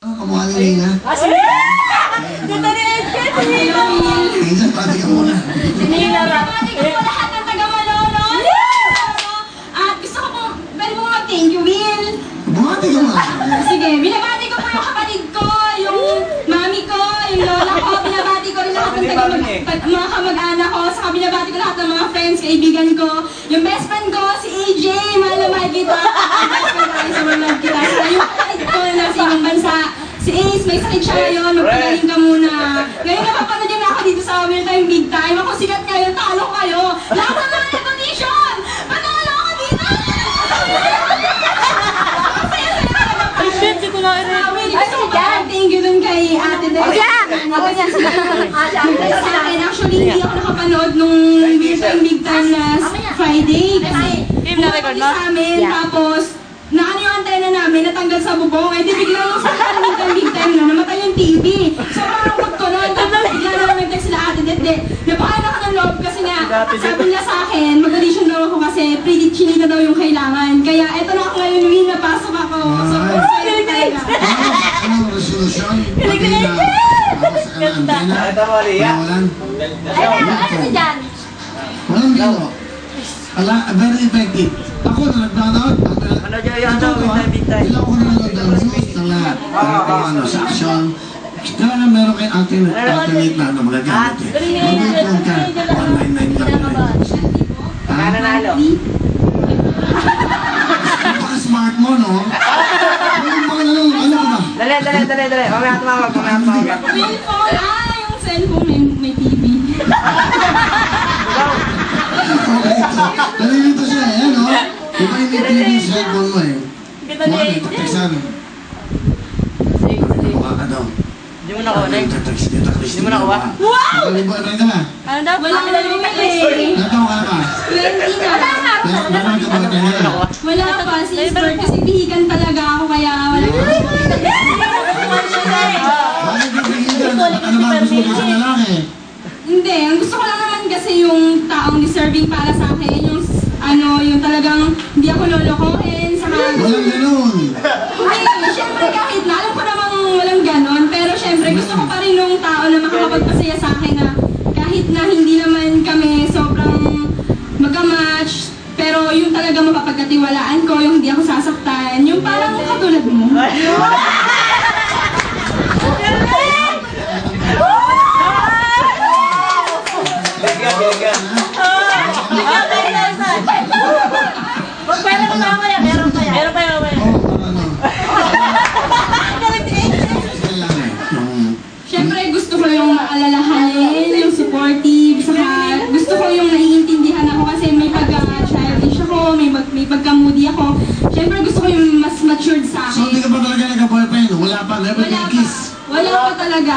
Kamukha ni Nina. Ganda ni Edgar! Nina, pati ka muna. Pati ko po lahat ng taga-Malolos! At gusto ko po, pwede mo mag-thank you, Will! Bumati ka muna. Sige, binabati ko po yung kapatid ko, yung mami ko, yung lola ko, binabati ko rin lahat ng mga kamag-anak ko, saka binabati ko lahat ng mga friends, kaibigan ko, yung best friend ko, si AJ, mahal na mahal kita, sumunod kita, saka yung kapatid ko na nasa ibang bansa, si Ace, may sakit siya ngayon, magpagaling ka muna. Ngayon napapanood niyo na ako dito sa Will Time Big Time, ako sikat kayo, talo kayo, lahat ng mga recognition, panalo ako dito! Thank you dun kay Ate Des. Ako niya. Sa akin, actually, hindi ako nakapanood nung Will Time Big Time na Friday. Kasi bumabalik sa amin, tapos naano yung antena namin, natanggal sa bubong. Eh, di bigla nung sa Will Time Big Time na, namatay yung TV. So, parang ko nun, tapos bigla na nag-text sila Ate Des. Napakain ako ng loob kasi nga, sabi nila sa akin, mag-audition daw ako kasi chinita daw yung kailangan. Kaya eto na ako ngayon, Will, napasok ako. So, Anong resolusyon? Pati na ako sa antena? Nawalan? Ano dyan? Walang biro. Very effective. Ako na nag-brownout. Ano dyan yung big time? Ilang ko na nanood ng news ng lahat. Sa action. Kaya na meron kayo alternate na magagamit eh. Mag-ipon ka. 199 lang. Nananalo. Napaka-smart mo, no? Ano ba? Dali. Mamaya tumawag. Cellphone, yung cellphone may TV. Okay, ito. Nalilito siya eh, ano? Iba yung TV yung cellphone mo eh. Mukha may takisan. Mukha ka daw. Hindi mo na-connect. Hindi mo na-kuha. Wow! Boyfriend ka na? Ano daw? Wala ka lang eh. Natawa ka na? 20 na. Meron ka boyfriend na? Wala pa, sister. Kasi pihikan talaga ako kaya wala pa. Bakit ka pihikan? Ano ba gusto mo sa lalaki? Hindi, ang gusto ko lang naman kasi yung taong deserving para sa akin, yung yung talagang hindi ako lolokohin, saka... Walang ganun. Hindi, syempre kahit na, alam ko namang walang ganon, pero syempre gusto ko pa rin nung tao na makakapagpasaya sa akin na kahit na hindi naman kami sobrang magka-match, pero yung talaga mapapagkatiwalaan ko, yung hindi ako sasaktan, yung parang katulad mo. Meron pa yun. Siyempre gusto ko yung maalalahanin, yung supportive, saka gusto ko yung naiintindihan ako kasi may pagka-childish ako, may pagka-moody ako. Siyempre gusto ko yung mas matured sa So, hindi akin. ka pa talaga nagka-boyfriend? Wala pa? Never Wala been pa. kiss? Wala pa talaga.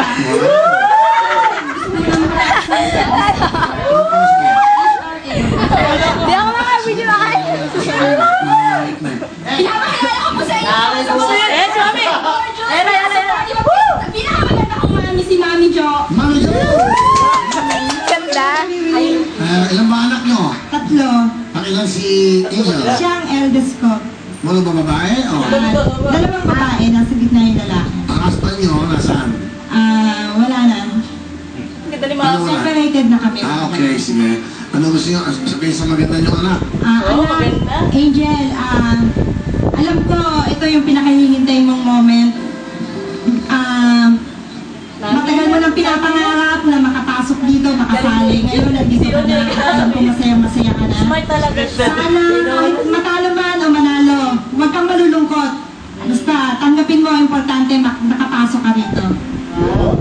Di ako makabidyo ako. Pinapakilala ko po sa inyo. Mami! Pinakamaganda kong mami si Mami Jo. Mami Jo! Ganda. Ilan ba anak nyo? 3. Pakilang si Angel? Siya ang eldest ko. Mga ba babae? O? Dalawang babae, nasa gitna yung lalaki. Ang husband nyo, nasaan? Wala na. Ganda ni Ano wala? Separated na kami. Okay, sige. Ano gusto nyo? Sabihin sa maganda nyo anak? maganda. Angel, alam ko, ito yung pinakahihintay mong moment. Matagal mo nang pinapangarap na makapasok dito, makasali. Ngayon, nandito ka na. Alam ko masaya-masaya ka na. Smart talaga siya. Sana, kahit matalo man o manalo, huwag kang malulungkot. Basta, tanggapin mo, importante, nakapasok ka rito.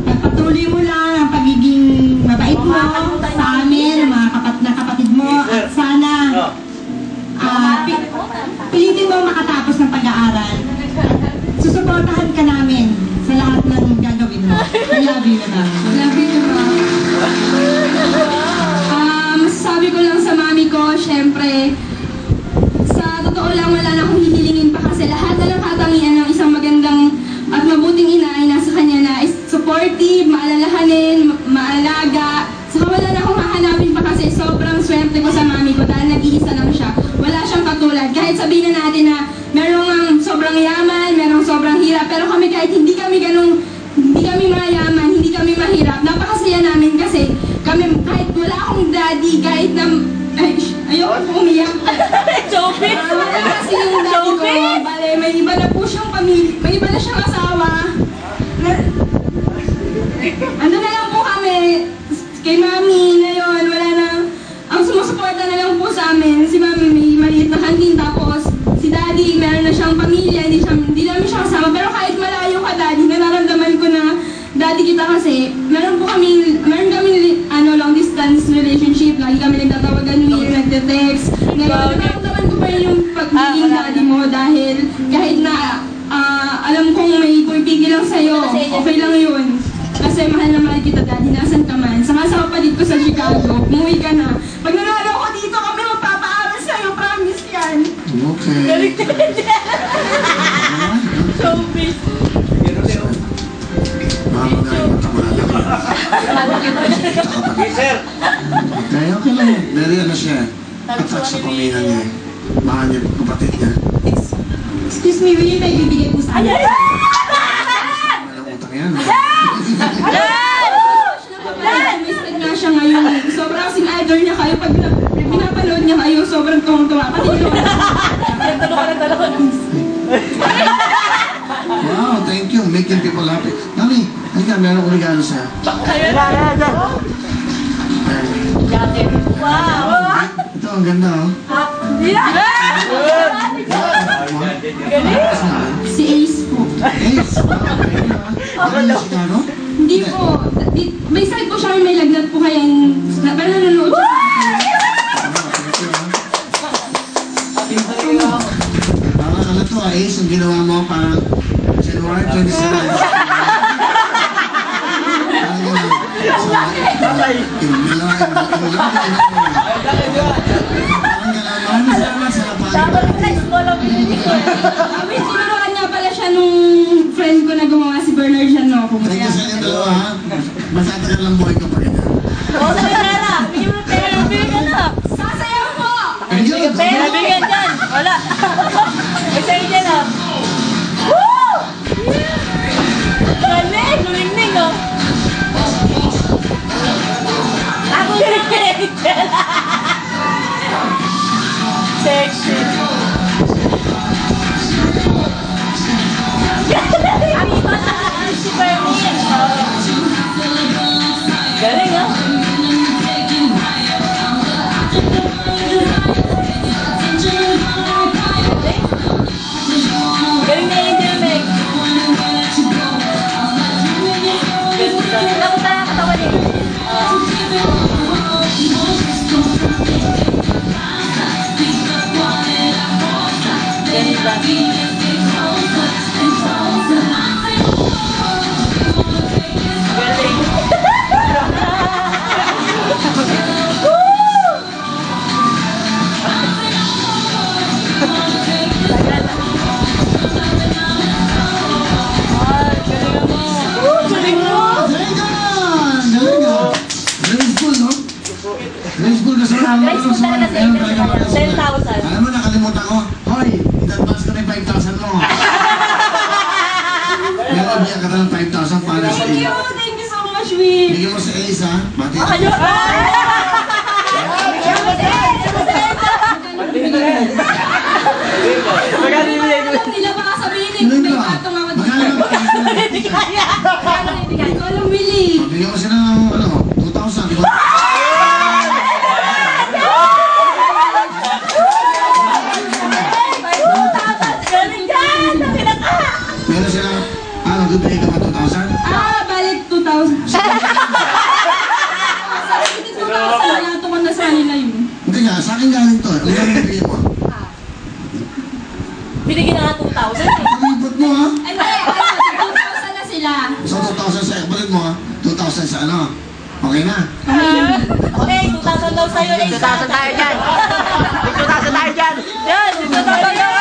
Pagpatuloy mo lang ang pagiging mabait mo sa amin, mga kapatid mo, at sana, pilitin mo makatapos ng pag-aaral. Susuportahan ka namin sa lahat ng gagawin mo. I love you na. Love you, masasabi ko lang sa mami ko, syempre, sa totoo lang wala na akong hihilingin pa kasi lahat na lang katangian ng isang magandang at mabuting ina ay nasa kanya na is supportive, maalalahanin, maalaga. Saka wala na akong hahanapin pa kasi sobrang swerte ko sa mami ko dahil nag-iisa lang siya. Wala siyang katulad. Kahit sabihin na natin na merong sobrang yaman, merong sobrang mahirap, pero kami kahit hindi kami mayaman, hindi kami mahirap, napakasaya namin kasi kami, kahit wala akong daddy, kahit na, ayoko po umiyak. Showbiz! Wala kasi yung daddy ko, bale, may iba na po siyang pamilya, may iba na siyang asawa. Ano na lang po kami, kay mami, ngayon, wala na, ang sumusuporta na lang po sa amin, si mami may maliit na kantin, tapos si daddy, meron na siyang pamilya, hindi namin siya kasama, pero kahit malayo ka daddy, nararamdaman ko na daddy kita kasi, meron kami long distance relationship, lagi kami nagtatawagan, nagte-text, nararamdaman ko pa rin yung pagiging daddy mo dahil kahit na alam kong may pumipigil lang sa'yo, okay lang yun. Kasi mahal na mahal kita daddy, nasan ka man. Saka sa kapatid ko sa Chicago, umuwi ka na. Pag nanalo ko dito, kami magpapaaral sa'yo, promise yan. Okay. Showbiz! Okay, okay lang. Very ano siya. Attract sa pamilya niya. Mahal niya yung kapatid niya. Excuse me, will you may bibigay po sa akin? Walang utang yan. Misted nga siya ngayon. Sobrang sing-idol niya kayo. Pag pinapanood niya kayo, sobrang tuwang-tuwa. Pati yun. Wow, thank you. Making people happy. Mami, halika, meron akong regalo sa'yo. Wow! Ito, ang ganda, oh. Si Ace po. Ace, ano yung Chicago? Hindi po. May side po siya may lagnat po kaya parang nanonood siya. Parang ano to, Ace, ang ginawa mo parang January 27. Tinuruan nga pala siya nung friend ko na gumawa si Bernard Jano. Thank you sa inyo dalawa, ha? Masatagal lang buhay ko pa rin. Oo, sa pera! Bigyan mo ng pera! Bigyan ka na! Sasayaw po! Ayun! Pera! Bigyan dyan! Wala! May sa'yo dyan ah! Woo! Galing! Lumingning oh! Ako sexy! Si Fermin! Galing ah! Galing na Angel Meg! Ganda! Napunta na katawan eh! Ganda! Galing! Ay, galing mo! Galing mo! Galing ka! Galing ka! Grade school, no? Grade school kasi Grade school talaga sa English. 10,000. Alam mo, nakalimutan ko. Hoy, in-advance ko na yung 5,000 mo. Pero bigyan ka na ng 5,000 para sa iyo. Thank you so much, Will. Bigyan mo sa Ace, ha? Bati. Ayun! Nila baka sabihin may patong ako dito. Hindi kaya! Ikaw lang, Willie. Bigyan mo sila ng, 2,000, di ba? Galing yan! Nakilang ka! Meron sila, nagbibigay ka ba 2,000? Balik 2,000. Sabi ko 2,000, wala ko na sa kanila yun. Hindi nga, sa akin galing to. Ang galing bigyan mo. Binigyan na nga 2,000 eh. Palibot mo, ha? Hindi, 2,000 na sila. So, 2,000 sa kapalit mo, ha? 2,000 sa ano? Okay na? Okay, 2,000 daw sa'yo eh. 2,000 tayo dyan. 2,000 tayo dyan. Yan, 2,000 tayo.